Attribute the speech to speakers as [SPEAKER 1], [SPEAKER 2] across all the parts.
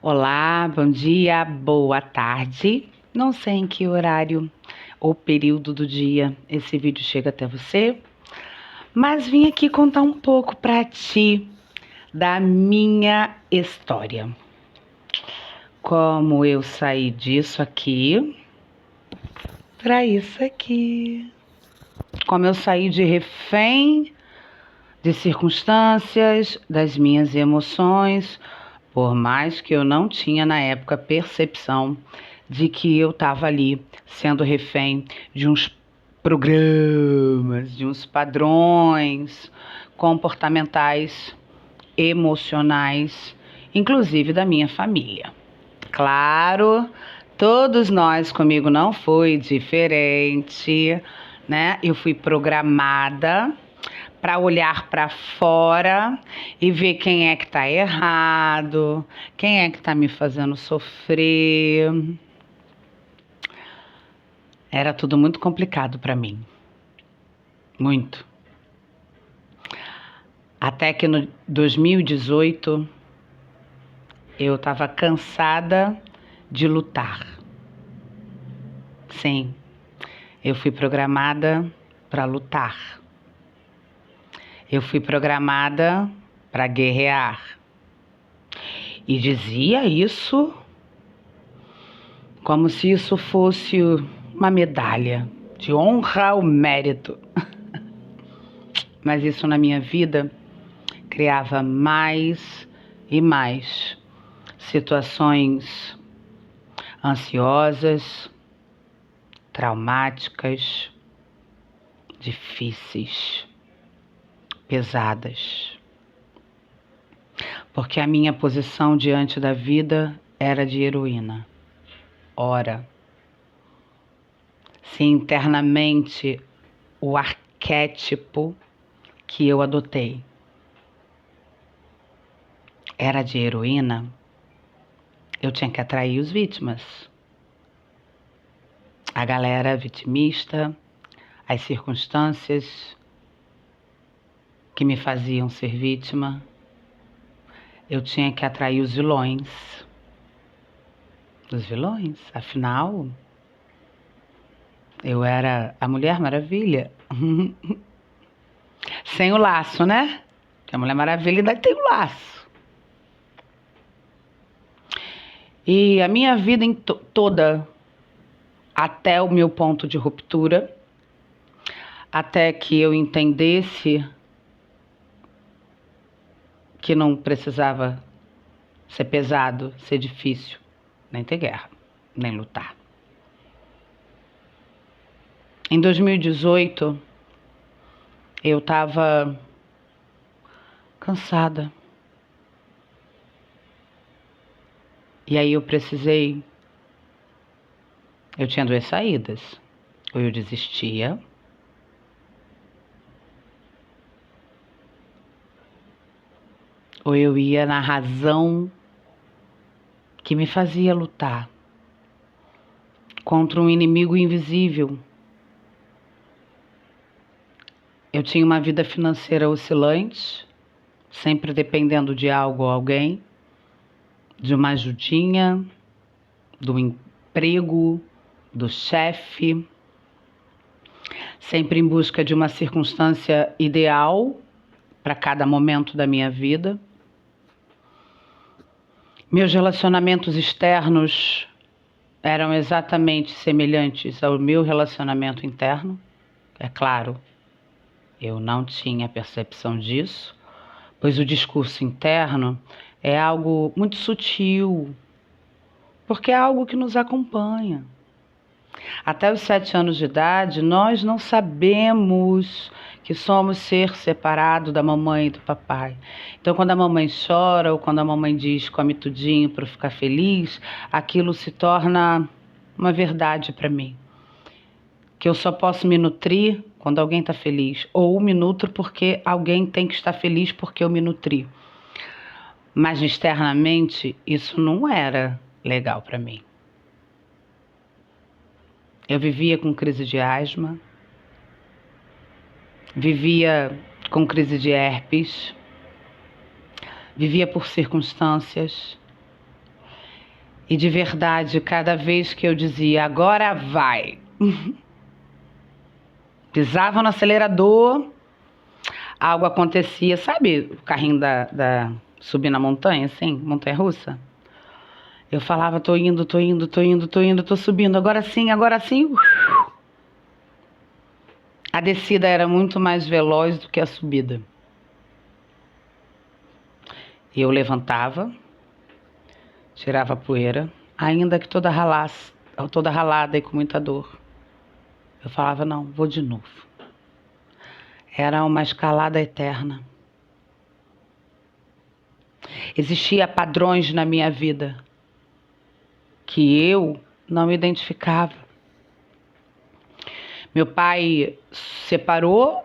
[SPEAKER 1] Olá, bom dia, boa tarde. Não sei em que horário ou período do dia esse vídeo chega até você, mas vim aqui contar um pouco para ti da minha história. Como eu saí disso aqui para isso aqui. Como eu saí de refém de circunstâncias, das minhas emoções, por mais que eu não tinha na época percepção de que eu estava ali sendo refém de uns programas, de uns padrões comportamentais, emocionais, inclusive da minha família. Claro, todos nós, comigo não foi diferente, né? Eu fui programada para olhar para fora e ver quem é que está errado, quem é que está me fazendo sofrer. Era tudo muito complicado para mim, muito. Até que no 2018 eu estava cansada de lutar. Sim, eu fui programada para lutar. Eu fui programada para guerrear. E dizia isso como se isso fosse uma medalha de honra ao mérito. Mas isso na minha vida criava mais e mais situações ansiosas, traumáticas, difíceis, pesadas. Porque a minha posição diante da vida era de heroína. Ora, se internamente o arquétipo que eu adotei era de heroína, eu tinha que atrair os vítimas. A galera vitimista, as circunstâncias que me faziam ser vítima, eu tinha que atrair os vilões. Os vilões, afinal, eu era a Mulher Maravilha. Sem o laço, né? Porque a Mulher Maravilha ainda tem o laço. E a minha vida toda, até o meu ponto de ruptura, até que eu entendesse que não precisava ser pesado, ser difícil, nem ter guerra, nem lutar. Em 2018, eu estava cansada. E aí eu tinha duas saídas. Ou eu desistia, ou eu ia na razão que me fazia lutar contra um inimigo invisível. Eu tinha uma vida financeira oscilante, sempre dependendo de algo ou alguém, de uma ajudinha, do emprego, do chefe, sempre em busca de uma circunstância ideal para cada momento da minha vida. Meus relacionamentos externos eram exatamente semelhantes ao meu relacionamento interno. É claro, eu não tinha percepção disso, pois o discurso interno é algo muito sutil, porque é algo que nos acompanha. Até os 7 anos de idade, nós não sabemos que somos ser separado da mamãe e do papai. Então, quando a mamãe chora ou quando a mamãe diz come tudinho para ficar feliz, aquilo se torna uma verdade para mim. Que eu só posso me nutrir quando alguém está feliz, ou me nutro porque alguém tem que estar feliz porque eu me nutri. Mas externamente, isso não era legal para mim. Eu vivia com crise de asma, vivia com crise de herpes, vivia por circunstâncias, E de verdade, cada vez que eu dizia, agora vai, pisava no acelerador, algo acontecia. Sabe o carrinho da subir na montanha, assim, montanha-russa? Eu falava, tô indo, tô subindo, agora sim, agora sim. A descida era muito mais veloz do que a subida. Eu levantava, tirava a poeira, ainda que toda ralada e com muita dor. Eu falava, não, vou de novo. Era uma escalada eterna. Existia padrões na minha vida que eu não me identificava. Meu pai separou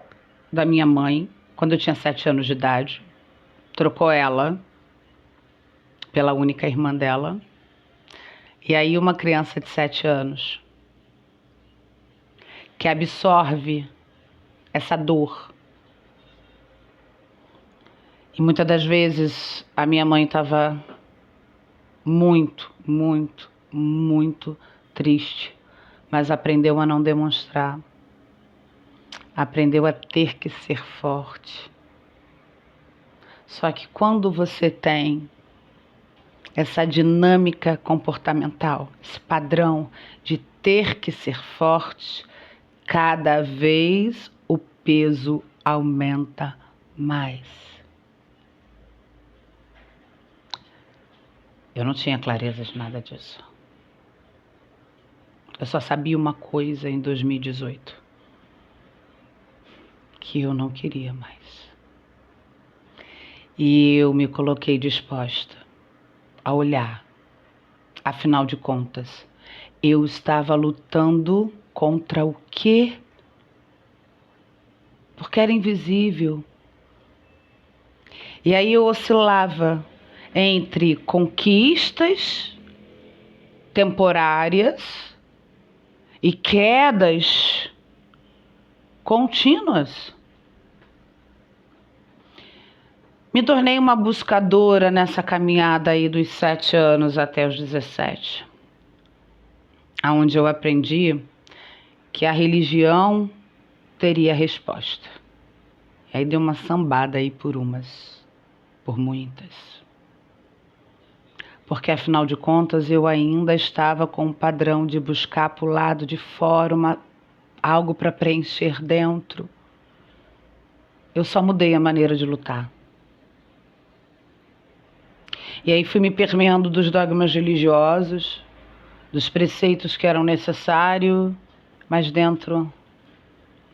[SPEAKER 1] da minha mãe quando eu tinha 7 anos de idade, trocou ela pela única irmã dela. E aí uma criança de 7 anos que absorve essa dor. E muitas das vezes a minha mãe estava muito, muito, muito triste, mas aprendeu a não demonstrar. Aprendeu a ter que ser forte. Só que quando você tem essa dinâmica comportamental, esse padrão de ter que ser forte, cada vez o peso aumenta mais. Eu não tinha clareza de nada disso. Eu só sabia uma coisa em 2018, que eu não queria mais. E eu me coloquei disposta a olhar. Afinal de contas, eu estava lutando contra o quê? Porque era invisível. E aí eu oscilava entre conquistas temporárias e quedas contínuas. Me tornei uma buscadora nessa caminhada aí dos 7 anos até os 17, onde eu aprendi que a religião teria resposta. E aí deu uma sambada aí por muitas. Porque afinal de contas eu ainda estava com o padrão de buscar para o lado de fora algo para preencher dentro. Eu só mudei a maneira de lutar. E aí fui me permeando dos dogmas religiosos, dos preceitos que eram necessários, mas dentro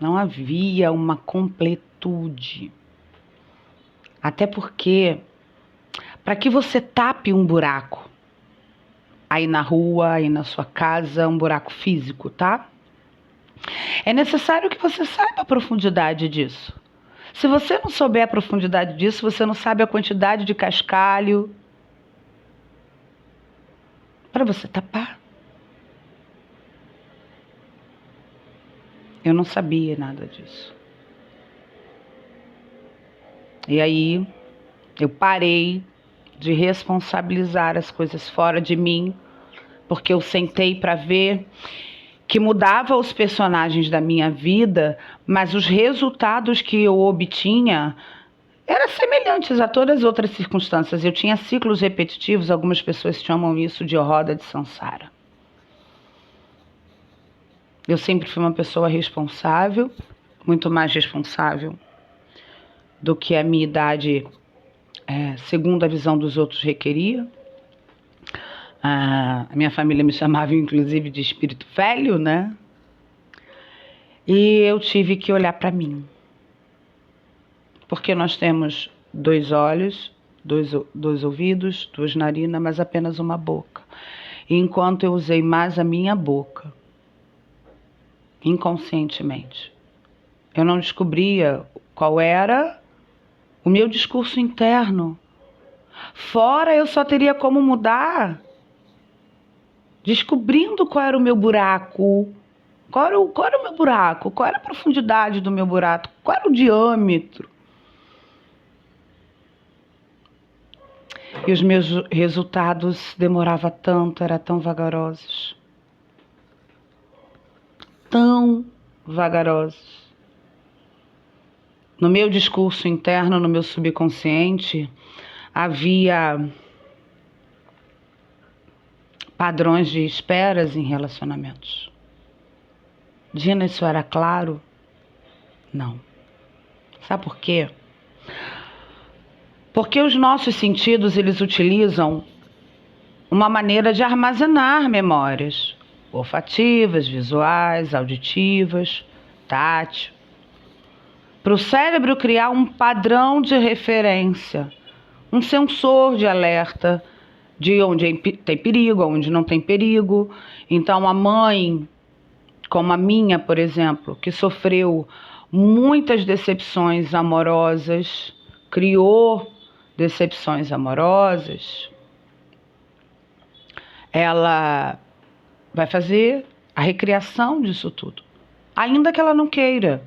[SPEAKER 1] não havia uma completude. Até porque, para que você tape um buraco aí na rua, aí na sua casa, um buraco físico, tá? É necessário que você saiba a profundidade disso. Se você não souber a profundidade disso, você não sabe a quantidade de cascalho para você tapar. Eu não sabia nada disso. E aí eu parei de responsabilizar as coisas fora de mim, porque eu sentei para ver que mudava os personagens da minha vida, mas os resultados que eu obtinha eram semelhantes a todas as outras circunstâncias. Eu tinha ciclos repetitivos, algumas pessoas chamam isso de roda de samsara. Eu sempre fui uma pessoa responsável, muito mais responsável do que a minha idade, segundo a visão dos outros, requeria. A minha família me chamava, inclusive, de espírito velho, né? E eu tive que olhar para mim. Porque nós temos 2 olhos, dois ouvidos, 2 narinas, mas apenas uma boca. E enquanto eu usei mais a minha boca, inconscientemente, eu não descobria qual era o meu discurso interno. Fora eu só teria como mudar descobrindo qual era o meu buraco. Qual era o meu buraco? Qual era a profundidade do meu buraco? Qual era o diâmetro? E os meus resultados demoravam tanto, eram tão vagarosos. Tão vagarosos. No meu discurso interno, no meu subconsciente, havia padrões de esperas em relacionamentos. Dina, isso era claro? Não. Sabe por quê? Porque os nossos sentidos, eles utilizam uma maneira de armazenar memórias olfativas, visuais, auditivas, tátil, para o cérebro criar um padrão de referência, um sensor de alerta de onde tem perigo, onde não tem perigo. Então, a mãe, como a minha, por exemplo, que sofreu muitas decepções amorosas, criou decepções amorosas, ela vai fazer a recriação disso tudo, ainda que ela não queira,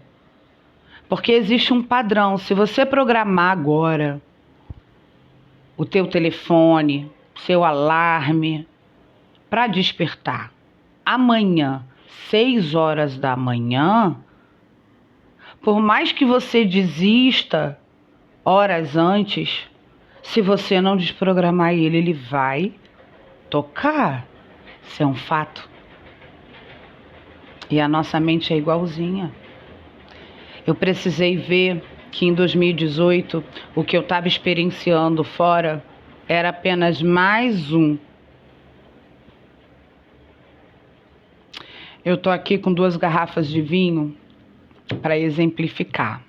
[SPEAKER 1] porque existe um padrão. Se você programar agora o teu telefone, seu alarme para despertar amanhã, 6 horas da manhã, por mais que você desista horas antes, se você não desprogramar ele, ele vai tocar. Isso é um fato. E a nossa mente é igualzinha. Eu precisei ver que em 2018 o que eu estava experienciando fora era apenas mais um. Eu estou aqui com 2 garrafas de vinho para exemplificar.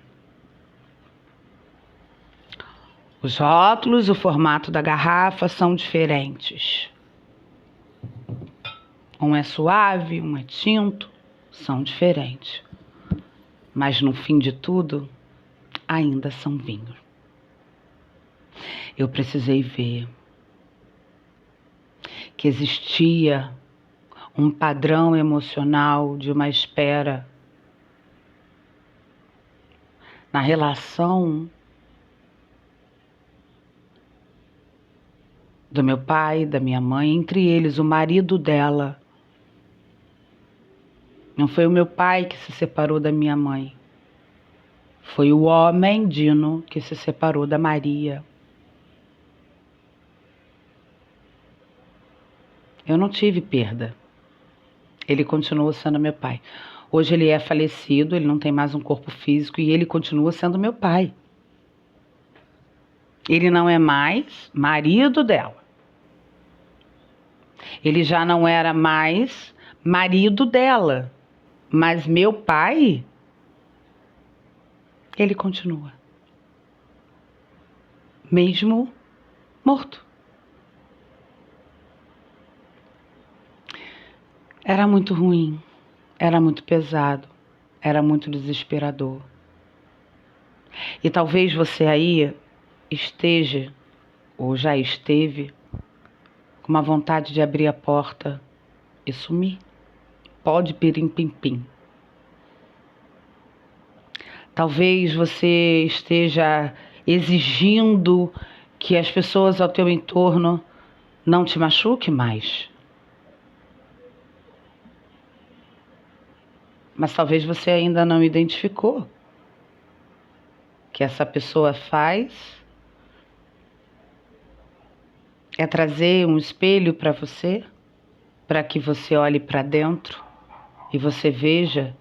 [SPEAKER 1] Os rótulos, o formato da garrafa são diferentes. Um é suave, um é tinto, são diferentes. Mas no fim de tudo, ainda são vinhos. Eu precisei ver que existia um padrão emocional de uma espera na relação do meu pai, da minha mãe, entre eles, o marido dela. Não foi o meu pai que se separou da minha mãe. Foi o homem, Dino, que se separou da Maria. Eu não tive perda. Ele continuou sendo meu pai. Hoje ele é falecido, ele não tem mais um corpo físico e ele continua sendo meu pai. Ele não é mais marido dela. Ele já não era mais marido dela. Mas meu pai, ele continua. Mesmo morto. Era muito ruim, era muito pesado, era muito desesperador. E talvez você aí esteja, ou já esteve, com uma vontade de abrir a porta e sumir. Pode pirim-pim-pim. Talvez você esteja exigindo que as pessoas ao teu entorno não te machuquem mais. Mas talvez você ainda não identificou que essa pessoa faz é trazer um espelho para você, para que você olhe para dentro e você veja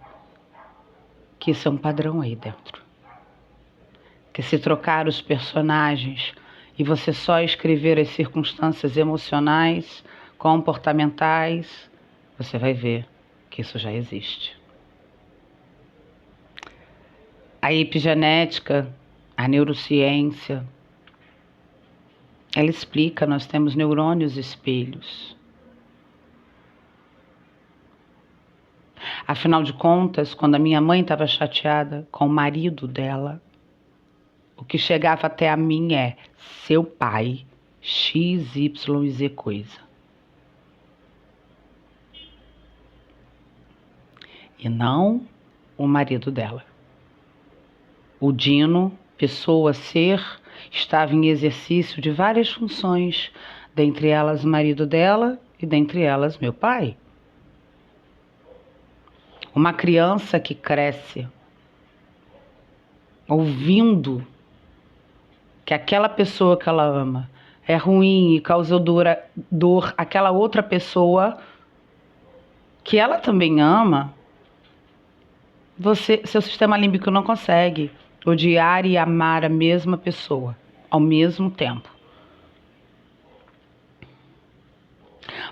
[SPEAKER 1] que isso é um padrão aí dentro. Que se trocar os personagens e você só escrever as circunstâncias emocionais, comportamentais, você vai ver que isso já existe. A epigenética, a neurociência, ela explica, nós temos neurônios espelhos. Afinal de contas, quando a minha mãe estava chateada com o marido dela, o que chegava até a mim é seu pai, X, Y e Z coisa. E não o marido dela. O Dino, pessoa, ser estava em exercício de várias funções, dentre elas o marido dela e dentre elas meu pai. Uma criança que cresce ouvindo que aquela pessoa que ela ama é ruim e causou dor àquela outra pessoa que ela também ama, seu sistema límbico não consegue odiar e amar a mesma pessoa ao mesmo tempo.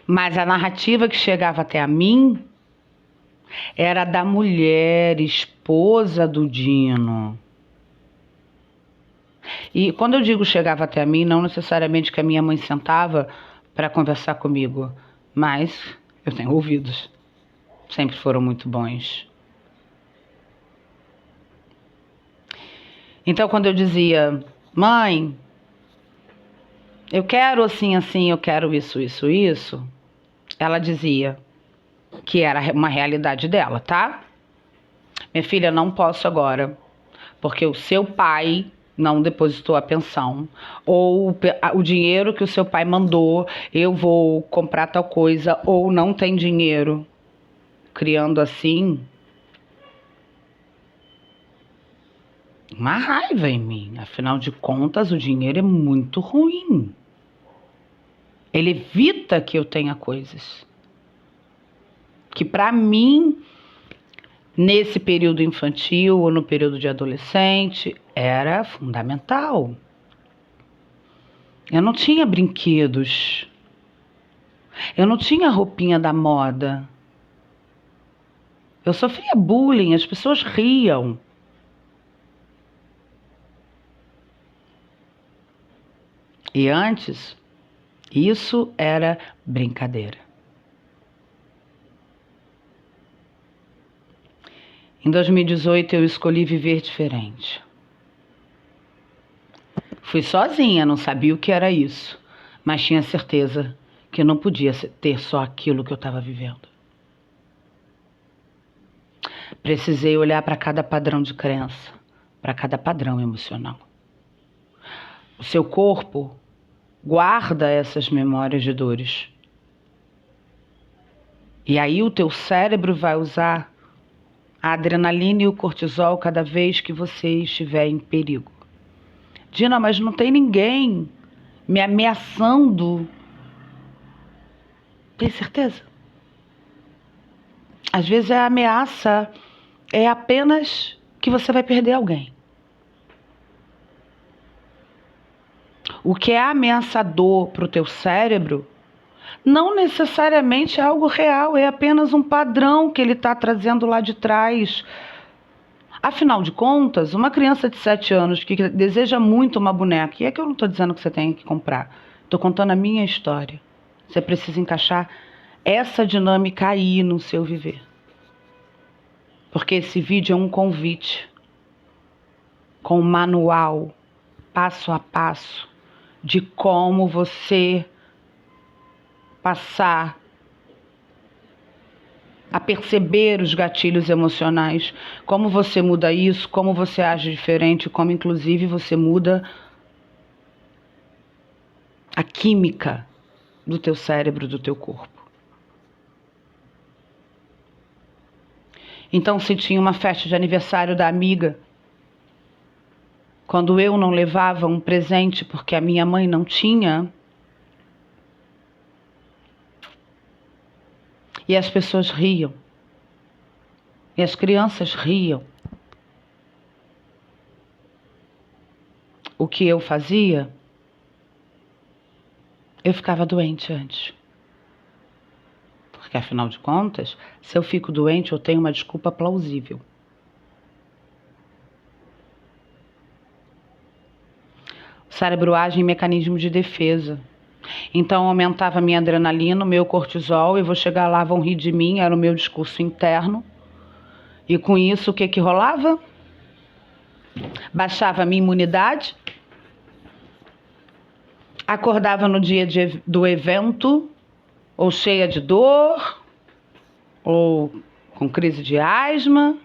[SPEAKER 1] Mas a narrativa que chegava até a mim era da mulher, esposa do Dino. E quando eu digo chegava até a mim, não necessariamente que a minha mãe sentava para conversar comigo, mas eu tenho ouvidos. Sempre foram muito bons. Então, quando eu dizia, mãe, eu quero assim, assim, eu quero isso, isso, isso, ela dizia que era uma realidade dela, tá? Minha filha, não posso agora, porque o seu pai não depositou a pensão, ou o dinheiro que o seu pai mandou, eu vou comprar tal coisa, ou não tem dinheiro. Criando assim uma raiva em mim. Afinal de contas, o dinheiro é muito ruim. Ele evita que eu tenha coisas que para mim, nesse período infantil ou no período de adolescente, era fundamental. Eu não tinha brinquedos. Eu não tinha roupinha da moda. Eu sofria bullying, as pessoas riam. E antes, isso era brincadeira. Em 2018 eu escolhi viver diferente. Fui sozinha, não sabia o que era isso, mas tinha certeza que não podia ter só aquilo que eu estava vivendo. Precisei olhar para cada padrão de crença, para cada padrão emocional. O seu corpo guarda essas memórias de dores. E aí o teu cérebro vai usar a adrenalina e o cortisol cada vez que você estiver em perigo. Dina, mas não tem ninguém me ameaçando. Tem certeza? Às vezes a ameaça é apenas que você vai perder alguém. O que é ameaçador para o teu cérebro não necessariamente é algo real, é apenas um padrão que ele está trazendo lá de trás. Afinal de contas, uma criança de 7 anos que deseja muito uma boneca, e é que eu não estou dizendo que você tem que comprar, estou contando a minha história. Você precisa encaixar essa dinâmica aí no seu viver. Porque esse vídeo é um convite com um manual, passo a passo, de como você passar a perceber os gatilhos emocionais, como você muda isso, como você age diferente, como inclusive você muda a química do teu cérebro, do teu corpo. Então, se tinha uma festa de aniversário da amiga, quando eu não levava um presente porque a minha mãe não tinha, e as pessoas riam, e as crianças riam, o que eu fazia? Eu ficava doente antes. Porque, afinal de contas, se eu fico doente, eu tenho uma desculpa plausível. O cérebro age em mecanismo de defesa. Então, aumentava a minha adrenalina, o meu cortisol, e vou chegar lá, vão rir de mim, era o meu discurso interno. E com isso, o que que rolava? Baixava a minha imunidade, acordava no dia do evento, ou cheia de dor, ou com crise de asma.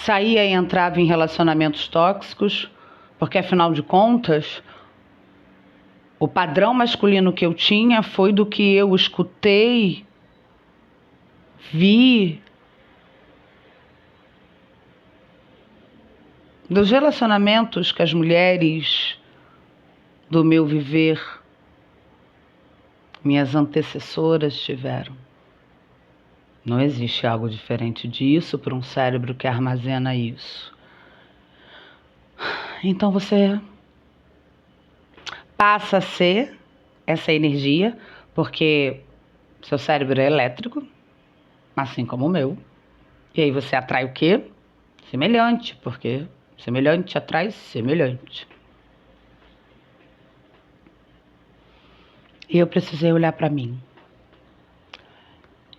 [SPEAKER 1] saía e entrava em relacionamentos tóxicos, porque afinal de contas, o padrão masculino que eu tinha foi do que eu escutei, vi, dos relacionamentos que as mulheres do meu viver, minhas antecessoras tiveram. Não existe algo diferente disso para um cérebro que armazena isso. Então você passa a ser essa energia, porque seu cérebro é elétrico, assim como o meu. E aí você atrai o quê? Semelhante, porque semelhante atrai semelhante. E eu precisei olhar para mim.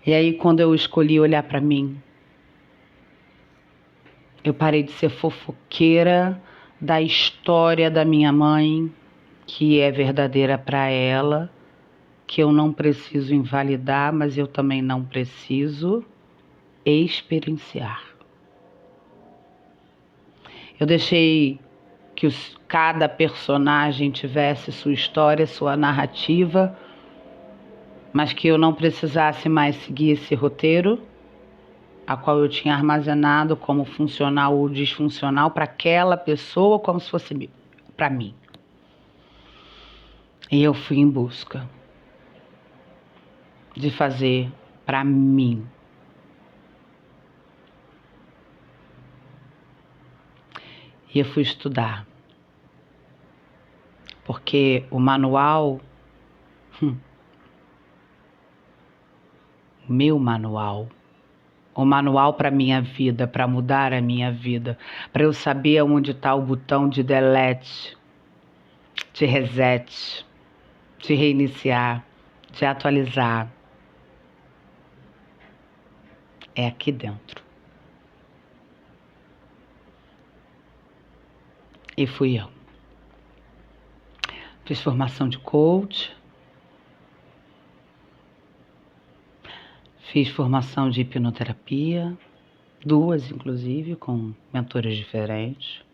[SPEAKER 1] E aí, quando eu escolhi olhar para mim, eu parei de ser fofoqueira da história da minha mãe, que é verdadeira para ela, que eu não preciso invalidar, mas eu também não preciso experienciar. Eu deixei que cada personagem tivesse sua história, sua narrativa, mas que eu não precisasse mais seguir esse roteiro, a qual eu tinha armazenado como funcional ou disfuncional para aquela pessoa, como se fosse para mim. E eu fui em busca de fazer para mim. E eu fui estudar. Porque o manual, meu manual, o manual para minha vida, para mudar a minha vida, para eu saber onde está o botão de delete, de reset, de reiniciar, de atualizar, é aqui dentro. E fui eu. Fiz formação de coach, fiz formação de hipnoterapia, 2 inclusive, com mentores diferentes,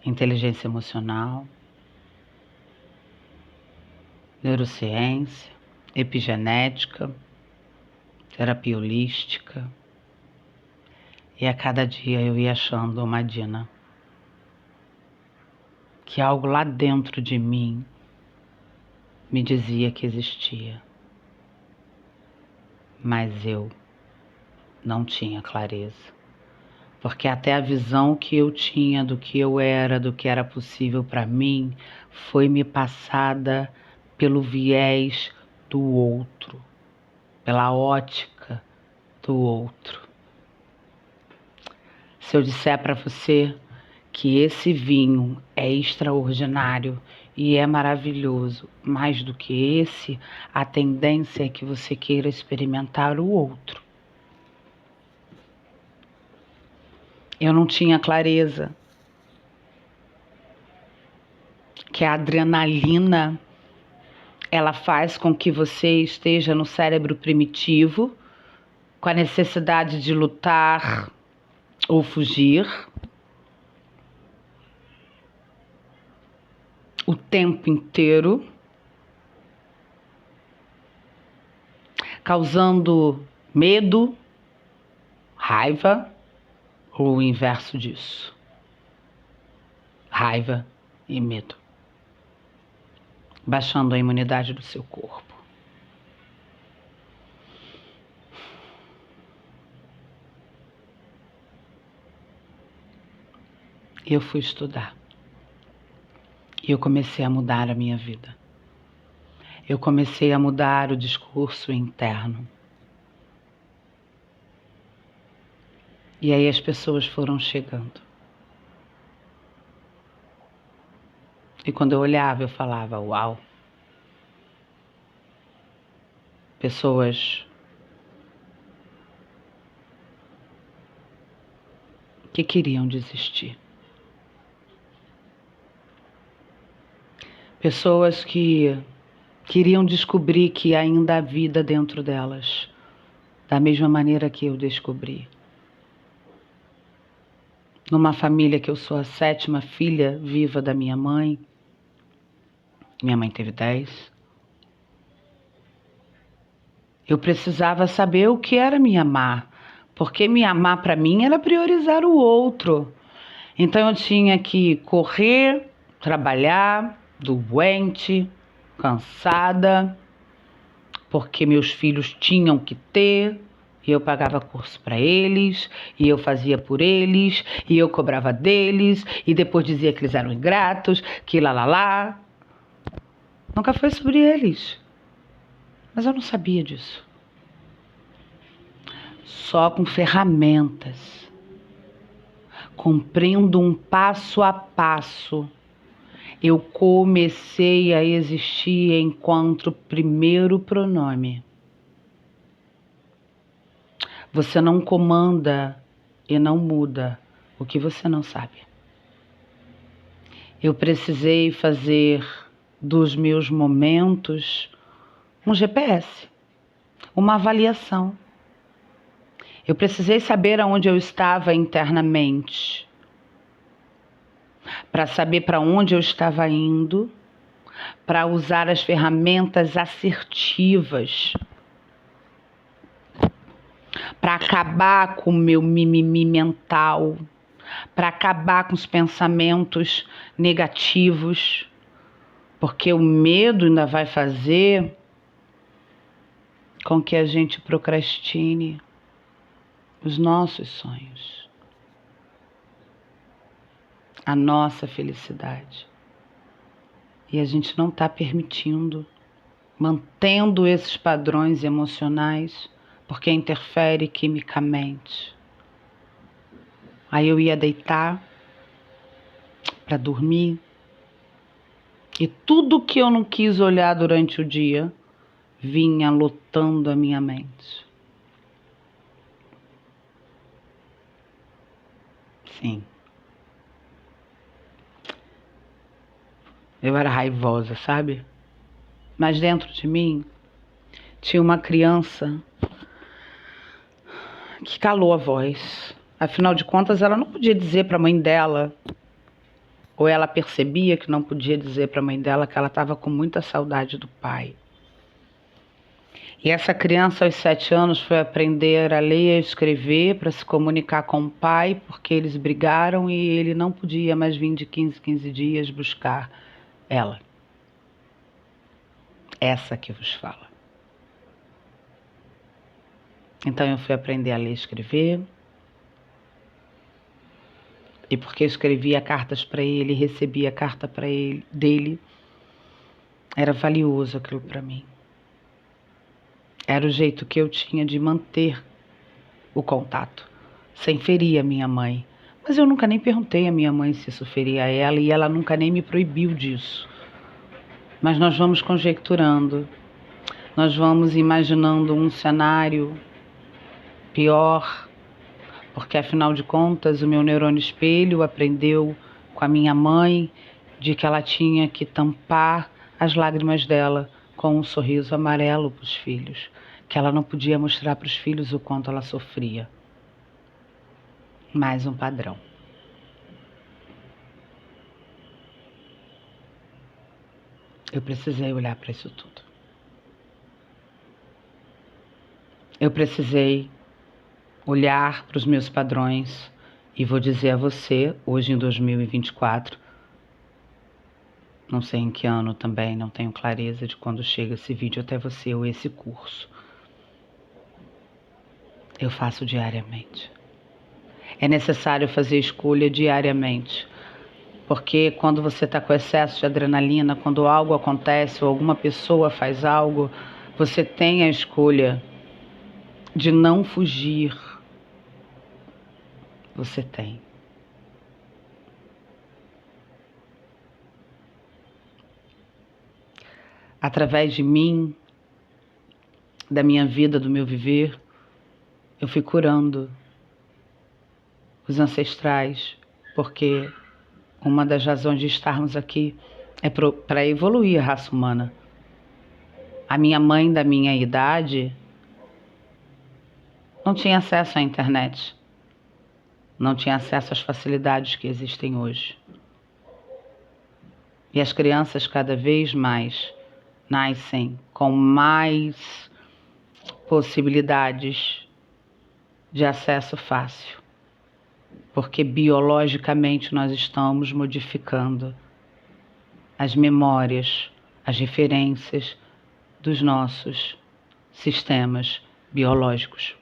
[SPEAKER 1] inteligência emocional, neurociência, epigenética, terapia holística. E a cada dia eu ia achando uma Dina, que algo lá dentro de mim me dizia que existia. Mas eu não tinha clareza. Porque até a visão que eu tinha do que eu era, do que era possível para mim, foi me passada pelo viés do outro, pela ótica do outro. Se eu disser para você que esse vinho é extraordinário e é maravilhoso, mais do que esse, a tendência é que você queira experimentar o outro. Eu não tinha clareza que a adrenalina, ela faz com que você esteja no cérebro primitivo, com a necessidade de lutar ou fugir, o tempo inteiro, causando medo, raiva, ou o inverso disso. Raiva e medo. Baixando a imunidade do seu corpo. Eu fui estudar. E eu comecei a mudar a minha vida. Eu comecei a mudar o discurso interno. E aí as pessoas foram chegando. E quando eu olhava, eu falava, uau. Pessoas que queriam desistir. Pessoas que queriam descobrir que ainda há vida dentro delas, da mesma maneira que eu descobri. numa família que eu sou a 7ª filha viva da minha mãe. Minha mãe teve 10. Eu precisava saber o que era me amar, porque me amar para mim era priorizar o outro. Então eu tinha que correr, trabalhar, doente, cansada, porque meus filhos tinham que ter, e eu pagava curso para eles, e eu fazia por eles, e eu cobrava deles, e depois dizia que eles eram ingratos, que lá. Nunca foi sobre eles, mas eu não sabia disso. Só com ferramentas, cumprindo um passo a passo, eu comecei a existir enquanto primeiro pronome. Você não comanda e não muda o que você não sabe. Eu precisei fazer dos meus momentos um GPS, uma avaliação. Eu precisei saber aonde eu estava internamente, para saber para onde eu estava indo, para usar as ferramentas assertivas, para acabar com o meu mimimi mental, para acabar com os pensamentos negativos, porque o medo ainda vai fazer com que a gente procrastine os nossos sonhos, a nossa felicidade. E a gente não está permitindo, mantendo esses padrões emocionais, porque interfere quimicamente. Aí eu ia deitar para dormir, e tudo que eu não quis olhar durante o dia vinha lotando a minha mente. Sim. Eu era raivosa, sabe? Mas dentro de mim tinha uma criança que calou a voz. Afinal de contas, ela não podia dizer para a mãe dela, ou ela percebia que não podia dizer para a mãe dela que ela estava com muita saudade do pai. E essa criança, aos 7 anos, foi aprender a ler e a escrever para se comunicar com o pai, porque eles brigaram e ele não podia mais vir de 15 dias buscar ela. Essa que vos fala. Então eu fui aprender a ler e escrever. E porque eu escrevia cartas para ele, recebia carta para ele, dele, era valioso aquilo para mim. Era o jeito que eu tinha de manter o contato, sem ferir a minha mãe. Mas eu nunca nem perguntei à minha mãe se isso feria ela, e ela nunca nem me proibiu disso. Mas nós vamos conjecturando, nós vamos imaginando um cenário pior, porque afinal de contas o meu neurônio espelho aprendeu com a minha mãe de que ela tinha que tampar as lágrimas dela com um sorriso amarelo para os filhos, que ela não podia mostrar para os filhos o quanto ela sofria. Mais um padrão. Eu precisei olhar para isso tudo. Eu precisei olhar para os meus padrões e vou dizer a você, hoje em 2024, não sei em que ano também, não tenho clareza de quando chega esse vídeo até você ou esse curso. Eu faço diariamente. É necessário fazer escolha diariamente, porque quando você está com excesso de adrenalina, quando algo acontece ou alguma pessoa faz algo, você tem a escolha de não fugir. Você tem. Através de mim, da minha vida, do meu viver, eu fui curando os ancestrais, porque uma das razões de estarmos aqui é para evoluir a raça humana. A minha mãe da minha idade não tinha acesso à internet, não tinha acesso às facilidades que existem hoje. E as crianças cada vez mais nascem com mais possibilidades de acesso fácil, porque biologicamente nós estamos modificando as memórias, as referências dos nossos sistemas biológicos.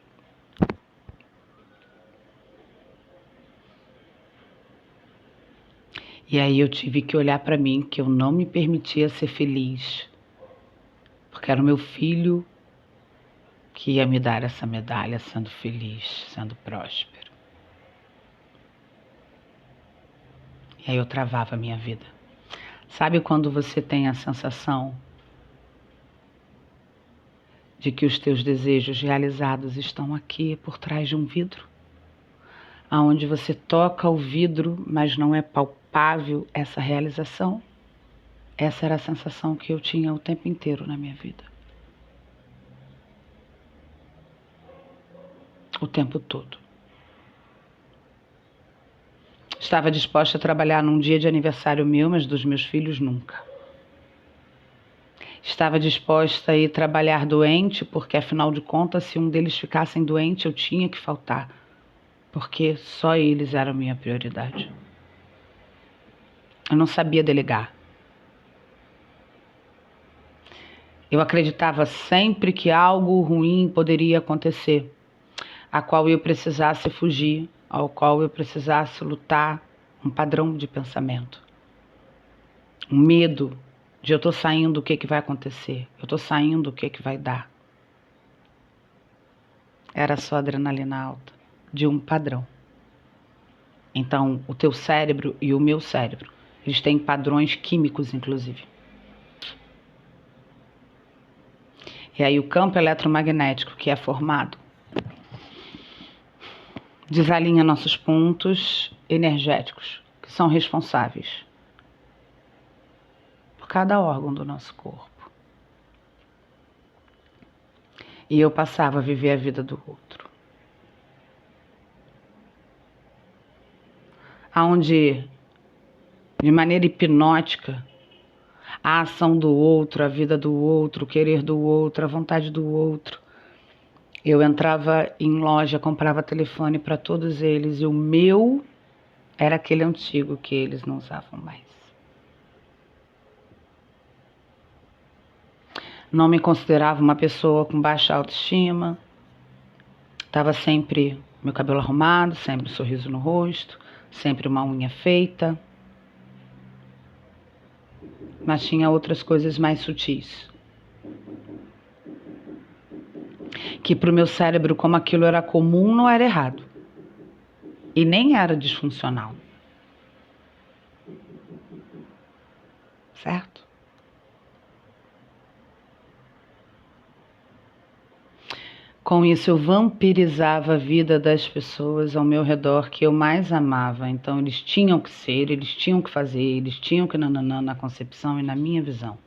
[SPEAKER 1] E aí eu tive que olhar para mim, que eu não me permitia ser feliz, porque era o meu filho que ia me dar essa medalha sendo feliz, sendo próspero. E aí eu travava a minha vida. Sabe quando você tem a sensação de que os teus desejos realizados estão aqui por trás de um vidro? Aonde você toca o vidro, mas não é palpável essa realização? Essa era a sensação que eu tinha o tempo inteiro na minha vida. O tempo todo. Estava disposta a trabalhar num dia de aniversário meu, mas dos meus filhos nunca. Estava disposta a ir trabalhar doente, porque afinal de contas, se um deles ficasse doente, eu tinha que faltar, porque só eles eram minha prioridade. Eu não sabia delegar. Eu acreditava sempre que algo ruim poderia acontecer, a qual eu precisasse fugir, ao qual eu precisasse lutar, um padrão de pensamento. Um medo de eu estou saindo, o que vai acontecer? Eu estou saindo, o que vai dar? Era só adrenalina alta, de um padrão. Então, o teu cérebro e o meu cérebro, eles têm padrões químicos, inclusive. E aí o campo eletromagnético que é formado desalinha nossos pontos energéticos, que são responsáveis por cada órgão do nosso corpo. E eu passava a viver a vida do outro. Onde, de maneira hipnótica, a ação do outro, a vida do outro, o querer do outro, a vontade do outro. Eu entrava em loja, comprava telefone para todos eles e o meu era aquele antigo que eles não usavam mais. Não me considerava uma pessoa com baixa autoestima. Estava sempre meu cabelo arrumado, sempre um sorriso no rosto, sempre uma unha feita. Mas tinha outras coisas mais sutis. Que para o meu cérebro, como aquilo era comum, não era errado. E nem era disfuncional. Certo? Com isso, eu vampirizava a vida das pessoas ao meu redor que eu mais amava. Então, eles tinham que ser, eles tinham que fazer, eles tinham que nananã na concepção e na minha visão.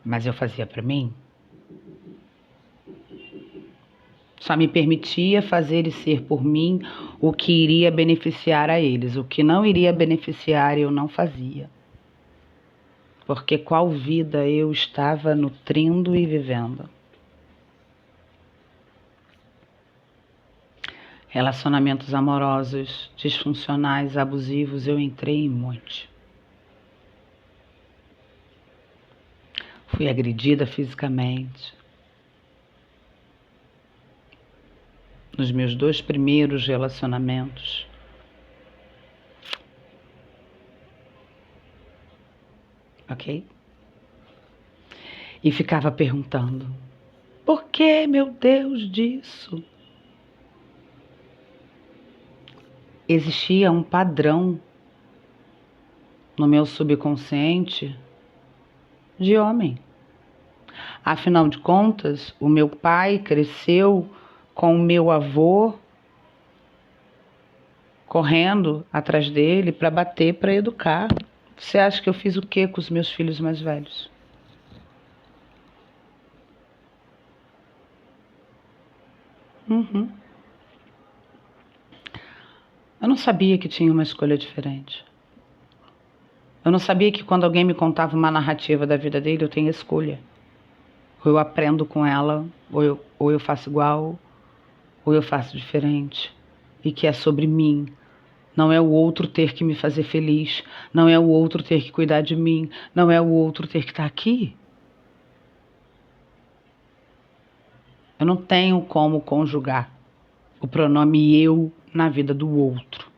[SPEAKER 1] Mas eu fazia para mim. Só me permitia fazer e ser por mim o que iria beneficiar a eles. O que não iria beneficiar, eu não fazia. Porque qual vida eu estava nutrindo e vivendo? Relacionamentos amorosos, disfuncionais, abusivos, eu entrei em um monte. Fui agredida fisicamente. Nos meus 2 primeiros relacionamentos. Ok? E ficava perguntando, por que, meu Deus, disso? Existia um padrão no meu subconsciente de homem. Afinal de contas, o meu pai cresceu com o meu avô correndo atrás dele para bater, para educar. Você acha que eu fiz o quê com os meus filhos mais velhos? Eu não sabia que tinha uma escolha diferente. Eu não sabia que quando alguém me contava uma narrativa da vida dele, eu tenho escolha. Ou eu aprendo com ela, ou eu faço igual, ou eu faço diferente. E que é sobre mim. Não é o outro ter que me fazer feliz. Não é o outro ter que cuidar de mim. Não é o outro ter que estar aqui. Eu não tenho como conjugar o pronome eu na vida do outro.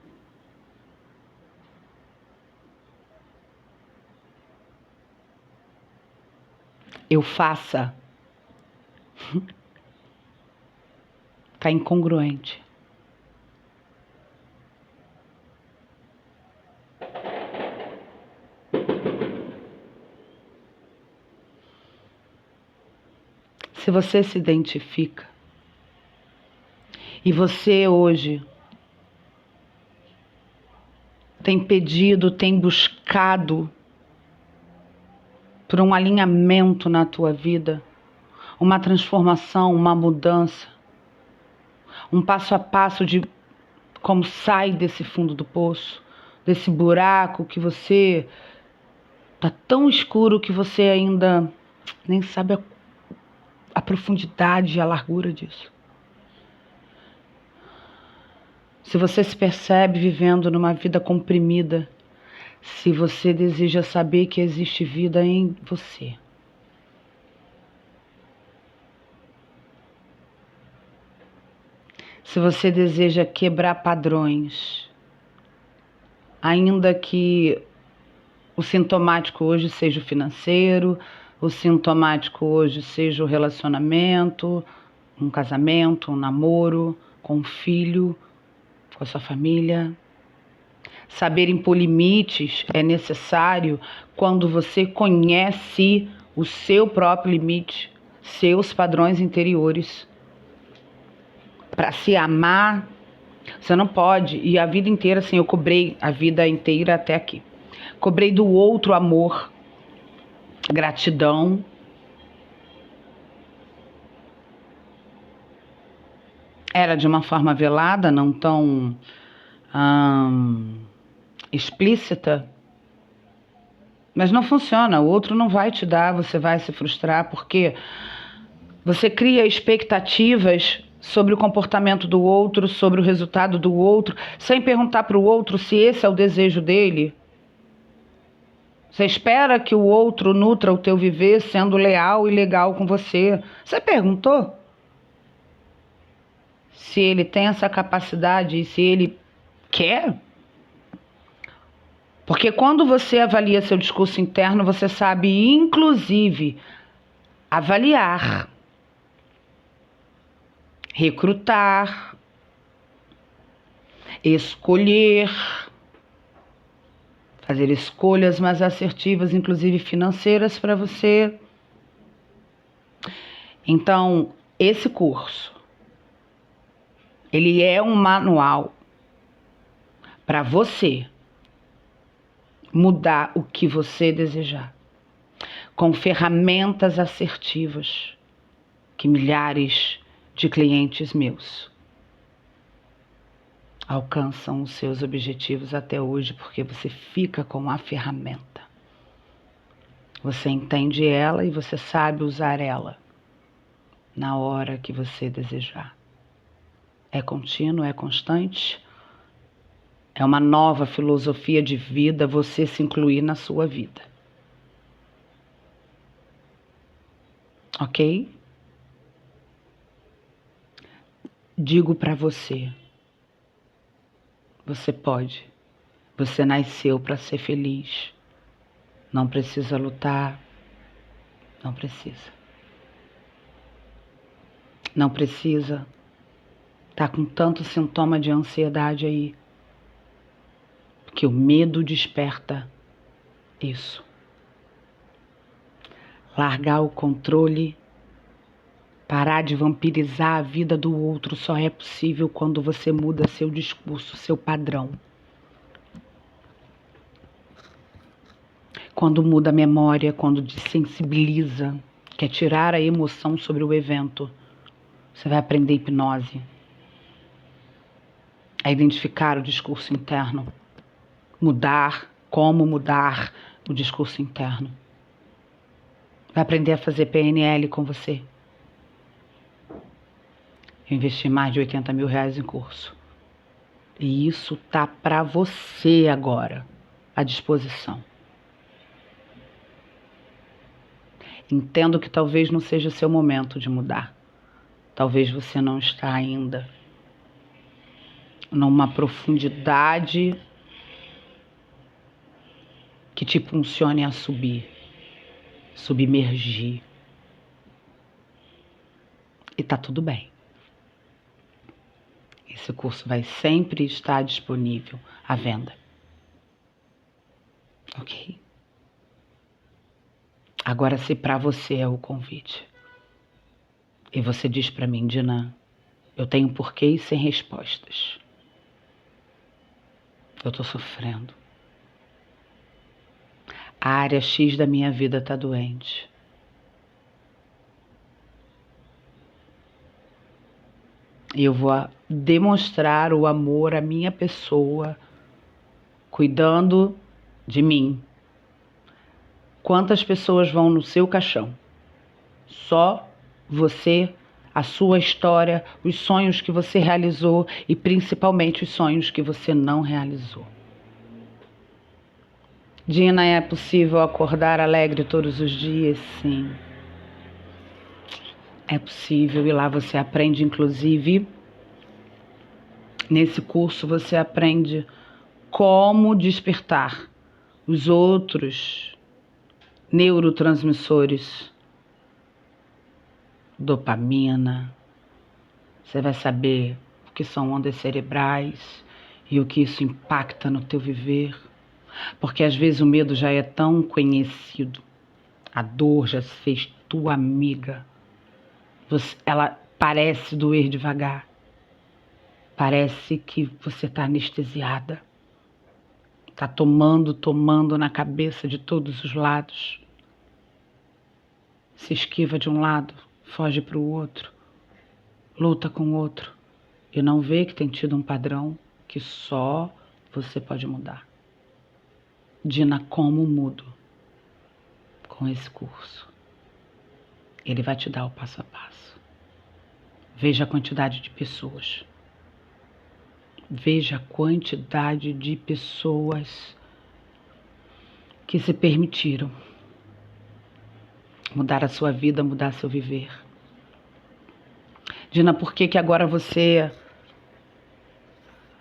[SPEAKER 1] Eu faça. Tá incongruente. Se você se identifica e você hoje tem pedido, tem buscado por um alinhamento na tua vida, uma transformação, uma mudança, um passo a passo de como sai desse fundo do poço, desse buraco que você tá tão escuro que você ainda nem sabe a profundidade e a largura disso. Se você se percebe vivendo numa vida comprimida, se você deseja saber que existe vida em você, se você deseja quebrar padrões, ainda que o sintomático hoje seja o financeiro, o sintomático hoje seja o relacionamento, um casamento, um namoro, com um filho, com a sua família. Saber impor limites é necessário quando você conhece o seu próprio limite, seus padrões interiores. Para se amar, você não pode. E a vida inteira, assim, eu cobrei a vida inteira até aqui. Cobrei do outro amor, gratidão. Era de uma forma velada, não tão explícita. Mas não funciona, o outro não vai te dar, você vai se frustrar, porque você cria expectativas sobre o comportamento do outro, sobre o resultado do outro, sem perguntar para o outro se esse é o desejo dele. Você espera que o outro nutra o teu viver sendo leal e legal com você. Você perguntou se ele tem essa capacidade e se ele quer? Porque quando você avalia seu discurso interno, você sabe, inclusive, avaliar, recrutar, escolher, fazer escolhas mais assertivas, inclusive financeiras, para você. Então, esse curso, ele é um manual para você mudar o que você desejar, com ferramentas assertivas que milhares de clientes meus alcançam os seus objetivos até hoje, porque você fica com a ferramenta. Você entende ela e você sabe usar ela na hora que você desejar. É contínuo, é constante. É uma nova filosofia de vida você se incluir na sua vida. Ok? Digo para você, você pode. Você nasceu para ser feliz. Não precisa lutar. Não precisa. Não precisa estar com tanto sintoma de ansiedade aí. Porque o medo desperta isso. Largar o controle, parar de vampirizar a vida do outro só é possível quando você muda seu discurso, seu padrão. Quando muda a memória, quando desensibiliza, quer tirar a emoção sobre o evento, você vai aprender hipnose. a identificar o discurso interno, mudar, como mudar o discurso interno. Vai aprender a fazer PNL com você. Eu investi mais de R$80 mil em curso. E isso tá para você agora, à disposição. Entendo que talvez não seja seu momento de mudar. Talvez você não está ainda numa profundidade que te impulsione a subir, submergir. E tá tudo bem. Esse curso vai sempre estar disponível à venda. Ok? Agora, se para você é o convite, e você diz para mim, Dina, eu tenho porquês sem respostas. Eu tô sofrendo. A área X da minha vida tá doente. E eu vou demonstrar o amor à minha pessoa, cuidando de mim. Quantas pessoas vão no seu caixão? Só você, a sua história, os sonhos que você realizou e principalmente os sonhos que você não realizou. Dina, é possível acordar alegre todos os dias? Sim. É possível, e lá você aprende, inclusive, nesse curso você aprende como despertar os outros neurotransmissores, dopamina. Você vai saber o que são ondas cerebrais e o que isso impacta no teu viver. Porque às vezes o medo já é tão conhecido, a dor já se fez tua amiga. Ela parece doer devagar. Parece que você está anestesiada. Está tomando na cabeça de todos os lados. Se esquiva de um lado, foge para o outro, luta com o outro e não vê que tem tido um padrão que só você pode mudar. Dina, como mudo com esse curso? Ele vai te dar o passo a passo. Veja a quantidade de pessoas. Veja a quantidade de pessoas que se permitiram mudar a sua vida, mudar seu viver. Dina, por que agora você,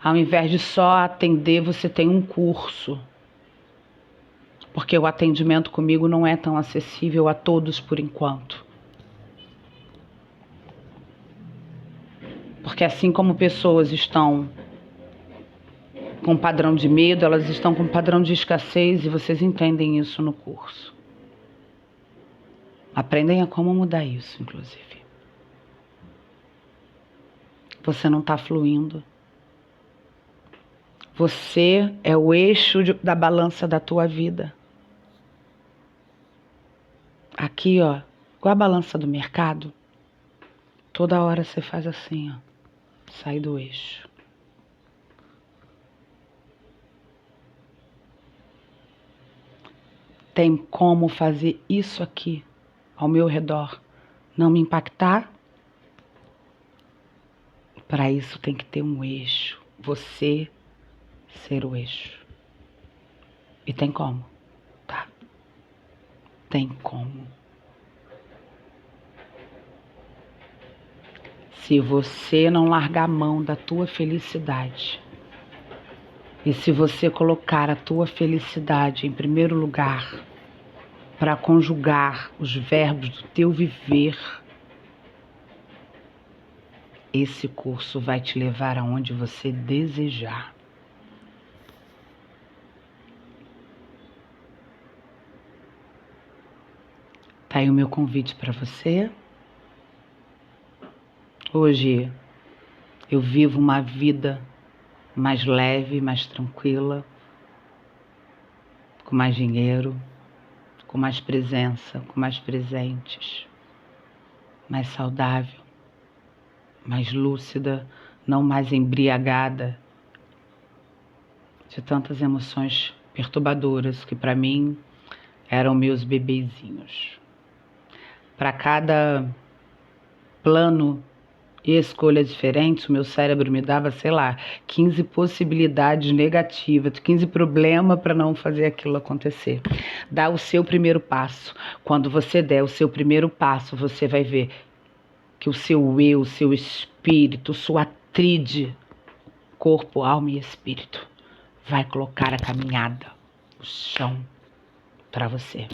[SPEAKER 1] ao invés de só atender, você tem um curso? Porque o atendimento comigo não é tão acessível a todos por enquanto. Porque assim como pessoas estão com padrão de medo, elas estão com padrão de escassez e vocês entendem isso no curso. Aprendem a como mudar isso, inclusive. Você não está fluindo. Você é o eixo da balança da tua vida. Aqui, ó, igual a balança do mercado, toda hora você faz assim, ó, sai do eixo. Tem como fazer isso aqui, ao meu redor, não me impactar? Para isso tem que ter um eixo. Você ser o eixo. E tem como, tá? Tem como. Se você não largar a mão da tua felicidade, e se você colocar a tua felicidade em primeiro lugar, para conjugar os verbos do teu viver, esse curso vai te levar aonde você desejar. Tá aí o meu convite para você. Hoje eu vivo uma vida mais leve, mais tranquila, com mais dinheiro, com mais presença, com mais presentes, mais saudável, mais lúcida, não mais embriagada de tantas emoções perturbadoras que para mim eram meus bebezinhos. Para cada plano e escolha diferente, o meu cérebro me dava, sei lá, 15 possibilidades negativas, 15 problemas para não fazer aquilo acontecer. Dá o seu primeiro passo. Quando você der o seu primeiro passo, você vai ver que o seu eu, o seu espírito, sua tríade, corpo, alma e espírito, vai colocar a caminhada, o chão para você.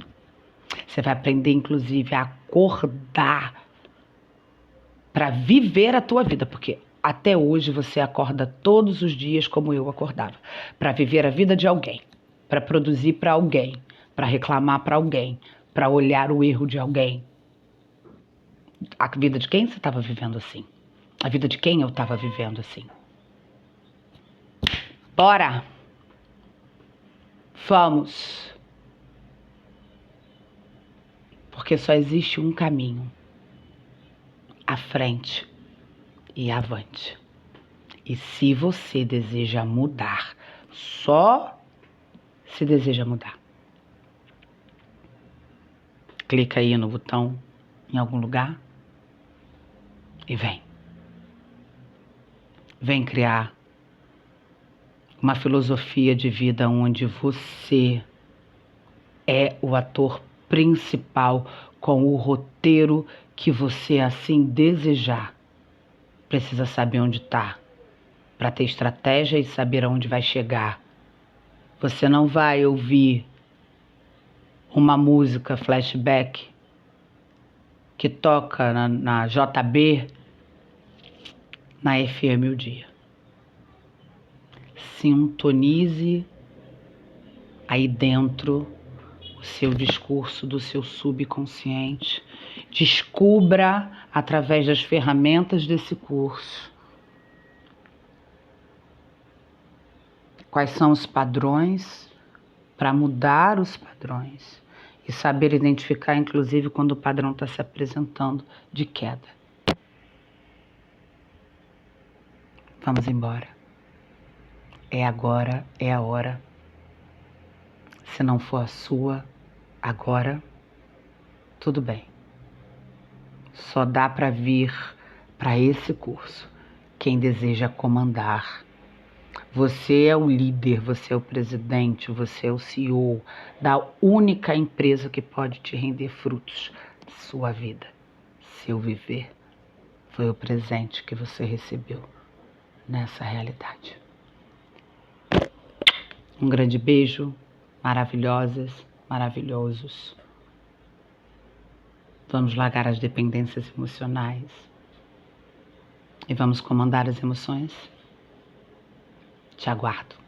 [SPEAKER 1] Você vai aprender, inclusive, a acordar para viver a tua vida, porque até hoje você acorda todos os dias como eu acordava, para viver a vida de alguém, para produzir para alguém, para reclamar para alguém, para olhar o erro de alguém. A vida de quem você estava vivendo assim? A vida de quem eu estava vivendo assim? Bora! Vamos! Porque só existe um caminho, à frente e avante. E se você deseja mudar, só se deseja mudar, clica aí no botão em algum lugar e vem. Vem criar uma filosofia de vida onde você é o ator principal com o roteiro que você assim desejar. Precisa saber onde está para ter estratégia e saber aonde vai chegar. Você não vai ouvir uma música flashback que toca na JB, na FM o dia. Sintonize aí dentro o seu discurso do seu subconsciente. Descubra através das ferramentas desse curso quais são os padrões para mudar os padrões e saber identificar, inclusive, quando o padrão está se apresentando de queda. Vamos embora. É agora, é a hora. Se não for a sua, agora, tudo bem. Só dá para vir para esse curso quem deseja comandar. Você é o líder, você é o presidente, você é o CEO da única empresa que pode te render frutos. Sua vida, seu viver, foi o presente que você recebeu nessa realidade. Um grande beijo, maravilhosas, maravilhosos. Vamos largar as dependências emocionais e vamos comandar as emoções. Te aguardo.